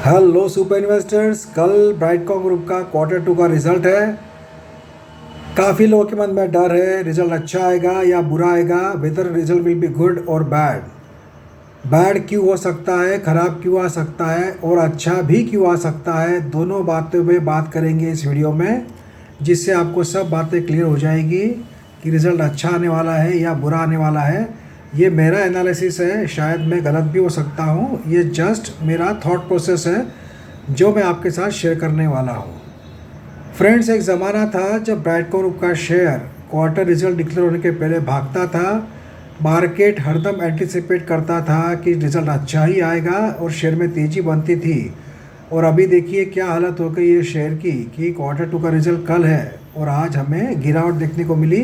Hello super investors, कल Brightcom group का quarter to का रिजल्ट है। काफ़ी लोगों के मन में डर है रिजल्ट अच्छा आएगा या बुरा आएगा, whether result will be good or bad. Bad क्यों हो सकता है, ख़राब क्यों आ सकता है और अच्छा भी क्यों आ सकता है, दोनों बातों पे बात करेंगे इस वीडियो में, जिससे आपको सब बातें क्लियर हो जाएगी कि रिज़ल्ट अच्छा आने वाला है या बुरा आने वाला है। ये मेरा एनालिसिस है, शायद मैं गलत भी हो सकता हूँ। ये जस्ट मेरा थॉट प्रोसेस है जो मैं आपके साथ शेयर करने वाला हूँ। फ्रेंड्स, एक ज़माना था जब ब्राइटकॉम ग्रुप का शेयर क्वार्टर रिजल्ट डिक्लेयर होने के पहले भागता था। मार्केट हरदम एंटिसिपेट करता था कि रिज़ल्ट अच्छा ही आएगा और शेयर में तेज़ी बनती थी। और अभी देखिए क्या हालत हो गई है शेयर की कि क्वार्टर टू का रिजल्ट कल है और आज हमें गिरावट देखने को मिली।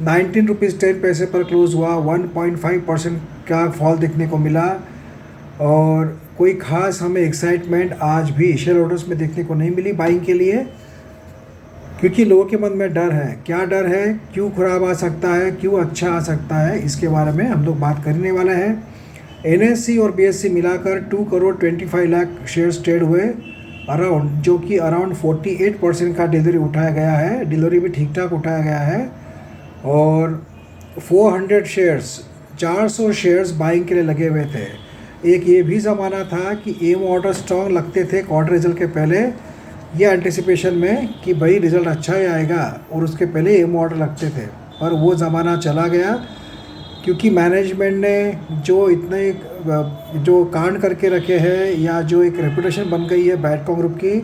19 रुपीज़ 10 पैसे पर क्लोज हुआ, 1.5% का फॉल देखने को मिला और कोई ख़ास हमें एक्साइटमेंट आज भी शेयर होल्डर्स में देखने को नहीं मिली बाइंग के लिए, क्योंकि लोगों के मन में डर है। क्या डर है, क्यों खराब आ सकता है, क्यों अच्छा आ सकता है, इसके बारे में हम लोग बात करने वाले हैं। एनएससी और बीएससी मिलाकर 2 करोड़ 25 लाख शेयर्स ट्रेड हुए अराउंड, जो कि अराउंड 48% का डिलीवरी उठाया गया है। डिलीवरी भी ठीक ठाक उठाया गया है और 400 शेयर्स 400 शेयर्स बाइंग के लिए लगे हुए थे। एक ये भी ज़माना था कि एम ऑर्डर स्ट्रॉन्ग लगते थे क्वार्टर रिजल्ट के पहले, ये एंटिसिपेशन में कि भाई रिज़ल्ट अच्छा ही आएगा, और उसके पहले एम ऑर्डर लगते थे। पर वो ज़माना चला गया क्योंकि मैनेजमेंट ने जो कांड करके रखे हैं या जो एक रेपुटेशन बन गई है ब्राइटकॉम ग्रुप की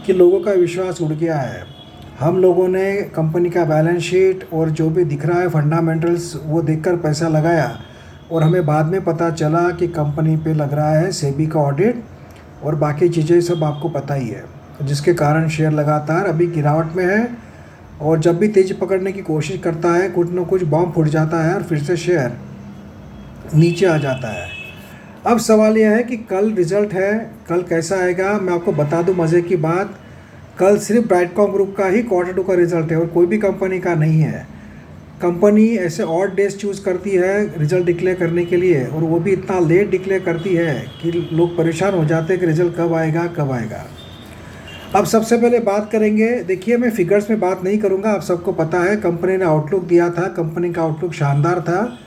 कि लोगों का विश्वास उड़ गया है। हम लोगों ने कंपनी का बैलेंस शीट और जो भी दिख रहा है फंडामेंटल्स वो देखकर पैसा लगाया और हमें बाद में पता चला कि कंपनी पे लग रहा है सेबी का ऑडिट और बाकी चीज़ें सब आपको पता ही है, जिसके कारण शेयर लगातार अभी गिरावट में है। और जब भी तेज़ी पकड़ने की कोशिश करता है कुछ न कुछ बॉम्ब फूट जाता है और फिर से शेयर नीचे आ जाता है। अब सवाल यह है कि कल रिज़ल्ट है, कल कैसा आएगा। मैं आपको बता दूं मज़े की बात, कल सिर्फ ब्राइटकॉम ग्रुप का ही क्वार्टर टू का रिज़ल्ट है और कोई भी कंपनी का नहीं है। कंपनी ऐसे ऑड डेज चूज़ करती है रिज़ल्ट डिक्लेयर करने के लिए, और वो भी इतना लेट डिक्लेयर करती है कि लोग परेशान हो जाते हैं कि रिज़ल्ट कब आएगा कब आएगा। अब सबसे पहले बात करेंगे, देखिए मैं फिगर्स में बात नहीं करूंगा, आप सबको पता है कंपनी ने आउटलुक दिया था। कंपनी का आउटलुक शानदार था,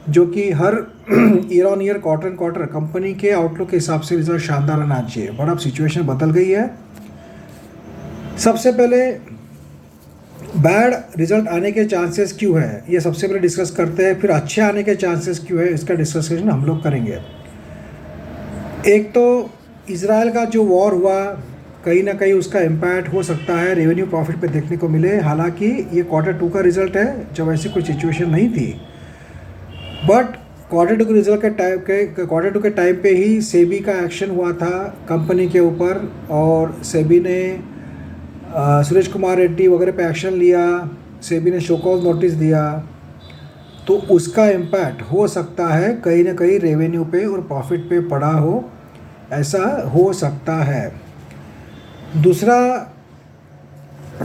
जो कि हर year on year quarter quarter company के आउटलुक के हिसाब से रिजल्ट शानदार आना चाहिए। बट अब सिचुएशन बदल गई है। सबसे पहले बैड रिजल्ट आने के चांसेस क्यों है ये सबसे पहले डिस्कस करते हैं, फिर अच्छे आने के चांसेस क्यों है इसका डिस्कशन हम लोग करेंगे। एक तो इजराइल का जो वॉर हुआ, कहीं ना कहीं उसका इम्पैक्ट हो सकता है रेवेन्यू प्रॉफिट पे देखने को मिले। हालांकि ये क्वार्टर टू का रिजल्ट है, जब ऐसी कोई सिचुएशन नहीं थी। बट क्वार्टर टू के रिजल्ट क्वार्टर टू के टाइम पे ही सेबी का एक्शन हुआ था कंपनी के ऊपर, और सेबी ने सुरेश कुमार रेड्डी वगैरह पे एक्शन लिया। सेबी ने शो कॉज नोटिस दिया, तो उसका इम्पैक्ट हो सकता है कहीं ना कहीं रेवेन्यू पे और प्रॉफिट पे पड़ा हो, ऐसा हो सकता है। दूसरा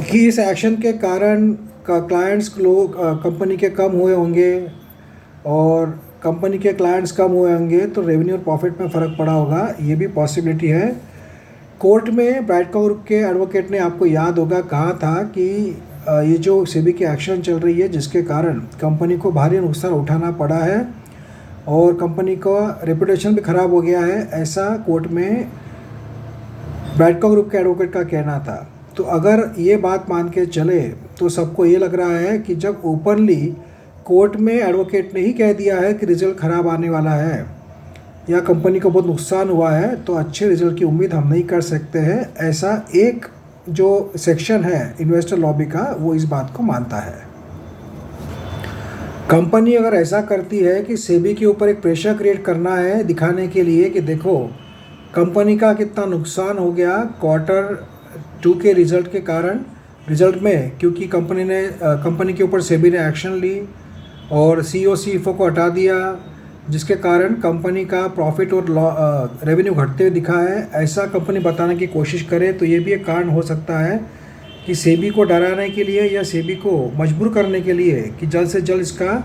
कि इस एक्शन के कारण क्लाइंट्स लोग कंपनी के कम हुए होंगे, और कंपनी के क्लाइंट्स कम हुए होंगे तो रेवेन्यू और प्रॉफिट में फ़र्क पड़ा होगा, ये भी पॉसिबिलिटी है। कोर्ट में ब्राइटकॉम ग्रुप के एडवोकेट ने, आपको याद होगा, कहा था कि ये जो सेबी की एक्शन चल रही है जिसके कारण कंपनी को भारी नुकसान उठाना पड़ा है और कंपनी का रेपुटेशन भी ख़राब हो गया है, ऐसा कोर्ट में ब्राइटकॉम ग्रुप के एडवोकेट का कहना था। तो अगर ये बात मान के चले तो सबको ये लग रहा है कि जब ओपनली कोर्ट में एडवोकेट ने ही कह दिया है कि रिज़ल्ट ख़राब आने वाला है या कंपनी को बहुत नुकसान हुआ है, तो अच्छे रिज़ल्ट की उम्मीद हम नहीं कर सकते हैं। ऐसा एक जो सेक्शन है इन्वेस्टर लॉबी का, वो इस बात को मानता है। कंपनी अगर ऐसा करती है कि सेबी के ऊपर एक प्रेशर क्रिएट करना है दिखाने के लिए कि देखो कंपनी का कितना नुकसान हो गया क्वार्टर टू के रिज़ल्ट के कारण, रिज़ल्ट में, क्योंकि कंपनी के ऊपर सेबी ने एक्शन ली और सीईओ सीएफओ को हटा दिया, जिसके कारण कंपनी का प्रॉफिट और रेवेन्यू घटते हुए दिखा है। ऐसा कंपनी बताने की कोशिश करे तो ये भी एक कारण हो सकता है कि सेबी को डराने के लिए या सेबी को मजबूर करने के लिए कि जल्द से जल्द इसका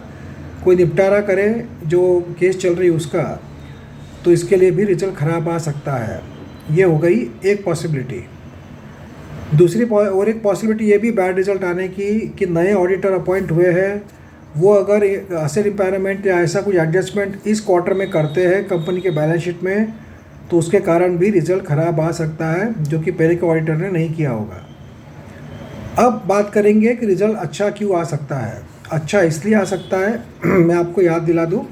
कोई निपटारा करे जो केस चल रही है उसका, तो इसके लिए भी रिजल्ट ख़राब आ सकता है। ये हो गई एक पॉसिबिलिटी। दूसरी और एक पॉसिबिलिटी ये भी बैड रिजल्ट आने की कि नए ऑडिटर अपॉइंट हुए हैं, वो अगर असेट इम्पेयरमेंट या ऐसा कुछ एडजस्टमेंट इस क्वार्टर में करते हैं कंपनी के बैलेंस शीट में, तो उसके कारण भी रिजल्ट ख़राब आ सकता है, जो कि पहले के ऑडिटर ने नहीं किया होगा। अब बात करेंगे कि रिजल्ट अच्छा क्यों आ सकता है। अच्छा इसलिए आ सकता है मैं आपको याद दिला दूँ,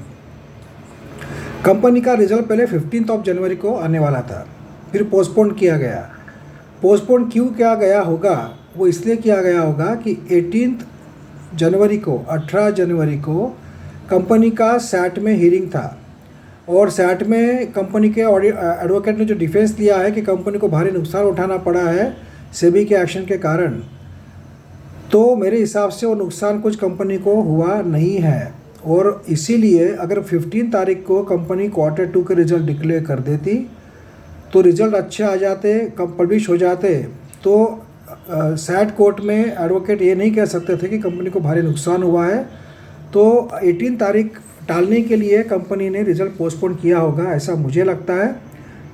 कंपनी का रिजल्ट पहले 15 जनवरी को आने वाला था, फिर पोस्टपोन किया गया। पोस्टपोन क्यों किया गया होगा? वो इसलिए किया गया होगा कि 18 जनवरी को 18 जनवरी को कंपनी का सैट में हियरिंग था, और सैट में कंपनी के एडवोकेट ने जो डिफेंस दिया है कि कंपनी को भारी नुकसान उठाना पड़ा है सेबी के एक्शन के कारण, तो मेरे हिसाब से वो नुकसान कुछ कंपनी को हुआ नहीं है। और इसीलिए अगर 15 तारीख को कंपनी Q2 के रिज़ल्ट डिक्लेयर कर देती तो रिज़ल्ट अच्छे आ जाते, पब्लिश हो जाते, तो सैट कोर्ट में एडवोकेट ये नहीं कह सकते थे कि कंपनी को भारी नुकसान हुआ है। तो 18 तारीख टालने के लिए कंपनी ने रिज़ल्ट पोस्टपोन किया होगा, ऐसा मुझे लगता है,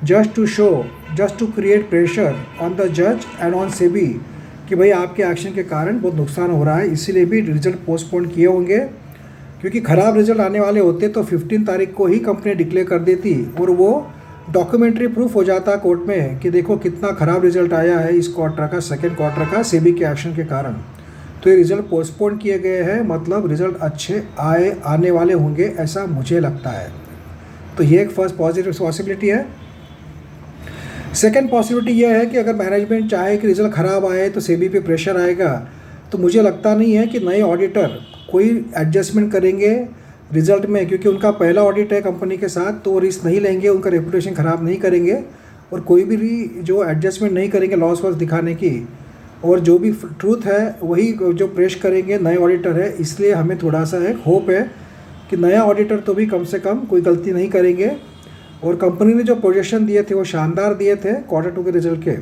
just to create pressure on the जज एंड ऑन सेबी कि भाई आपके एक्शन के कारण बहुत नुकसान हो रहा है, इसीलिए भी रिज़ल्ट पोस्टपोन किए होंगे। क्योंकि ख़राब रिज़ल्ट आने वाले होते तो 15 तारीख को ही कंपनी डिक्लेयर कर देती और वो डॉक्यूमेंट्री प्रूफ हो जाता कोर्ट में कि देखो कितना ख़राब रिज़ल्ट आया है इस क्वार्टर का, सेकेंड क्वार्टर का, सेबी के एक्शन के कारण। तो ये रिज़ल्ट पोस्टपोन किए गए हैं, मतलब रिज़ल्ट अच्छे आने वाले होंगे, ऐसा मुझे लगता है। तो ये एक फर्स्ट पॉजिटिव पॉसिबिलिटी है। सेकेंड पॉसिबिलिटी ये है कि अगर मैनेजमेंट चाहे कि रिज़ल्ट ख़राब आए तो सेबी पे प्रेशर आएगा, तो मुझे लगता नहीं है कि नए ऑडिटर कोई एडजस्टमेंट करेंगे रिज़ल्ट में, क्योंकि उनका पहला ऑडिट है कंपनी के साथ, तो रिस्क नहीं लेंगे, उनका रेपुटेशन ख़राब नहीं करेंगे और कोई भी जो एडजस्टमेंट नहीं करेंगे लॉस वॉस दिखाने की, और जो भी ट्रूथ है वही जो पेश करेंगे नए ऑडिटर है। इसलिए हमें थोड़ा सा एक होप है कि नया ऑडिटर तो भी कम से कम कोई गलती नहीं करेंगे। और कंपनी ने जो प्रोजेक्शन दिए थे वो शानदार दिए थे Q2 के रिज़ल्ट के,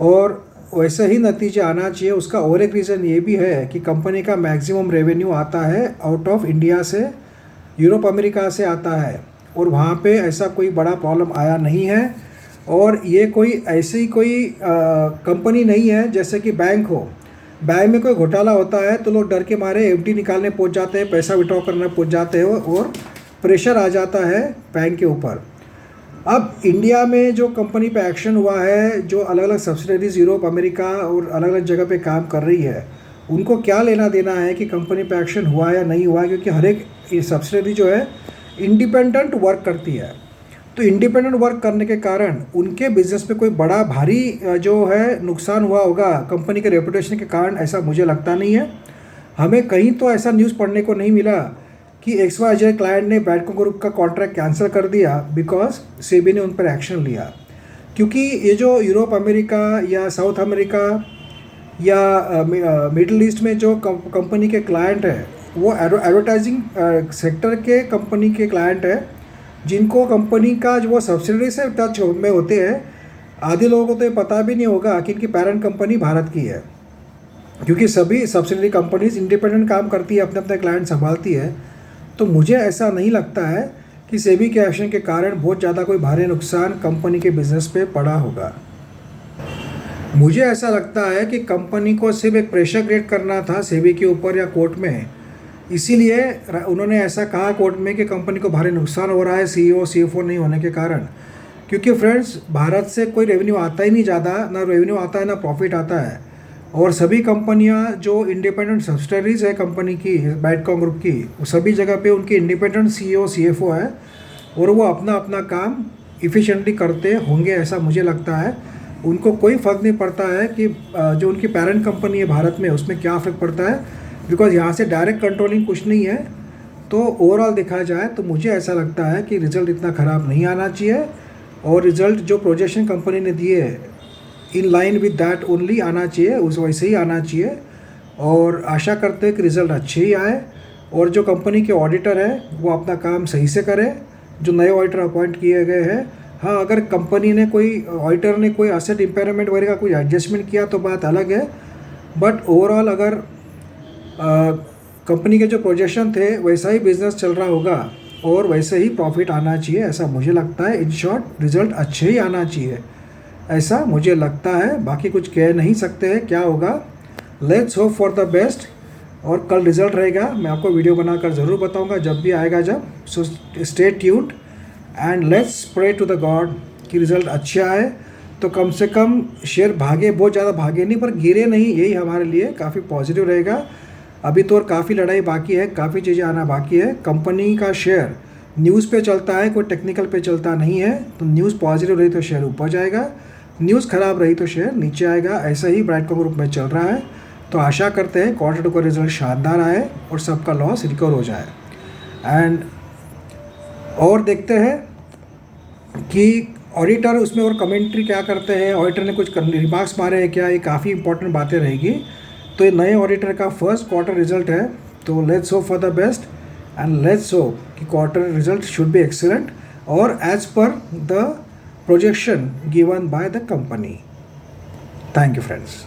और वैसे ही नतीजे आना चाहिए। उसका और एक रीज़न ये भी है कि कंपनी का मैक्सिमम रेवेन्यू आता है आउट ऑफ इंडिया से, यूरोप अमेरिका से आता है, और वहाँ पे ऐसा कोई बड़ा प्रॉब्लम आया नहीं है। और ये कोई ऐसी कोई कंपनी नहीं है जैसे कि बैंक हो, बैंक में कोई घोटाला होता है तो लोग डर के मारे एफडी निकालने पहुँच जाते हैं, पैसा विड्रॉ करने पहुँच जाते हैं और प्रेशर आ जाता है बैंक के ऊपर। अब इंडिया में जो कंपनी पे एक्शन हुआ है, जो अलग अलग सब्सिडरीज यूरोप अमेरिका और अलग अलग जगह पे काम कर रही है, उनको क्या लेना देना है कि कंपनी पे एक्शन हुआ है या नहीं हुआ है, क्योंकि हर एक सब्सिडरी जो है इंडिपेंडेंट वर्क करती है। तो इंडिपेंडेंट वर्क करने के कारण उनके बिजनेस पे कोई बड़ा भारी जो है नुकसान हुआ होगा कंपनी के रेपुटेशन के कारण, ऐसा मुझे लगता नहीं है। हमें कहीं तो ऐसा न्यूज़ पढ़ने को नहीं मिला कि XYZ क्लाइंट ने बैडको ग्रुप का कॉन्ट्रैक्ट कैंसिल कर दिया बिकॉज सेबी ने उन पर एक्शन लिया। क्योंकि ये जो यूरोप अमेरिका या साउथ अमेरिका या मिडिल ईस्ट में जो कंपनी के क्लाइंट है वो एडवर्टाइजिंग सेक्टर के कंपनी के क्लाइंट है, जिनको कंपनी का जो वो सब्सिडरी से टच में होते हैं। आधे लोगों को तो ये पता भी नहीं होगा कि इनकी पेरेंट कंपनी भारत की है, क्योंकि सभी सब्सिडरी कंपनीज इंडिपेंडेंट काम करती है, अपने अपने क्लाइंट संभालती है। तो मुझे ऐसा नहीं लगता है कि सेबी के एक्शन के कारण बहुत ज़्यादा कोई भारी नुकसान कंपनी के बिजनेस पे पड़ा होगा। मुझे ऐसा लगता है कि कंपनी को सिर्फ एक प्रेशर क्रिएट करना था सेबी के ऊपर या कोर्ट में, इसीलिए उन्होंने ऐसा कहा कोर्ट में कि कंपनी को भारी नुकसान हो रहा है CEO CFO नहीं होने के कारण। क्योंकि फ्रेंड्स, भारत से कोई रेवेन्यू आता ही नहीं ज़्यादा, ना रेवेन्यू आता है ना प्रॉफिट आता है, और सभी कंपनियां जो इंडिपेंडेंट सब्सिडरीज है कंपनी की, बैडकॉम ग्रुप की, वो सभी जगह पे उनकी इंडिपेंडेंट CEO CFO है और वो अपना अपना काम इफ़िशिएंटली करते होंगे, ऐसा मुझे लगता है। उनको कोई फ़र्क नहीं पड़ता है कि जो उनकी पेरेंट कंपनी है भारत में उसमें क्या फ़र्क पड़ता है, बिकॉज यहाँ से डायरेक्ट कंट्रोलिंग कुछ नहीं है। तो ओवरऑल देखा जाए तो मुझे ऐसा लगता है कि रिज़ल्ट इतना ख़राब नहीं आना चाहिए, और रिज़ल्ट जो प्रोजेक्शन कंपनी ने दिए in line with that only आना चाहिए, उस वैसे ही आना चाहिए। और आशा करते हैं कि रिज़ल्ट अच्छे ही आए, और जो कंपनी के ऑडिटर हैं वो अपना काम सही से करें, जो नए ऑडिटर अपॉइंट किए गए हैं। हाँ, अगर कंपनी ने कोई ऑडिटर ने कोई एसेट इम्पेयरमेंट वगैरह का कोई एडजस्टमेंट किया तो बात अलग है, बट ओवरऑल अगर कंपनी के जो प्रोजेक्शन थे वैसा ही बिजनेस चल रहा होगा और वैसे ही प्रॉफिट आना चाहिए, ऐसा मुझे लगता है। इन शॉर्ट रिज़ल्ट अच्छे ही आना चाहिए, ऐसा मुझे लगता है। बाकी कुछ कह नहीं सकते हैं क्या होगा। Let's hope for the best. और कल रिज़ल्ट रहेगा, मैं आपको वीडियो बनाकर ज़रूर बताऊंगा जब भी आएगा जब। So stay tuned and let's pray to the god कि रिज़ल्ट अच्छे आए, तो कम से कम शेयर भागे, बहुत ज़्यादा भागे नहीं पर गिरे नहीं, यही हमारे लिए काफ़ी पॉजिटिव रहेगा। अभी तो और काफ़ी लड़ाई बाकी है, काफ़ी चीज़ें आना बाकी है। कंपनी का शेयर न्यूज़ पे चलता है, कोई टेक्निकल पे चलता नहीं है। तो न्यूज़ पॉजिटिव रही तो शेयर ऊपर जाएगा, न्यूज़ ख़राब रही तो शेयर नीचे आएगा। ऐसा ही ब्राइटकॉम ग्रुप में चल रहा है। तो आशा करते हैं क्वार्टर 2 का रिजल्ट शानदार आए और सबका लॉस रिकवर हो जाए। एंड और देखते हैं कि ऑडिटर उसमें और कमेंट्री क्या करते हैं, ऑडिटर ने कुछ रिमार्क्स मारे हैं क्या, ये काफ़ी इंपॉर्टेंट बातें रहेगी। तो ये नए ऑडिटर का फर्स्ट क्वार्टर रिजल्ट है, तो let's hope for the best and let's hope कि quarter result should be excellent और as per the projection given by the company. Thank you friends.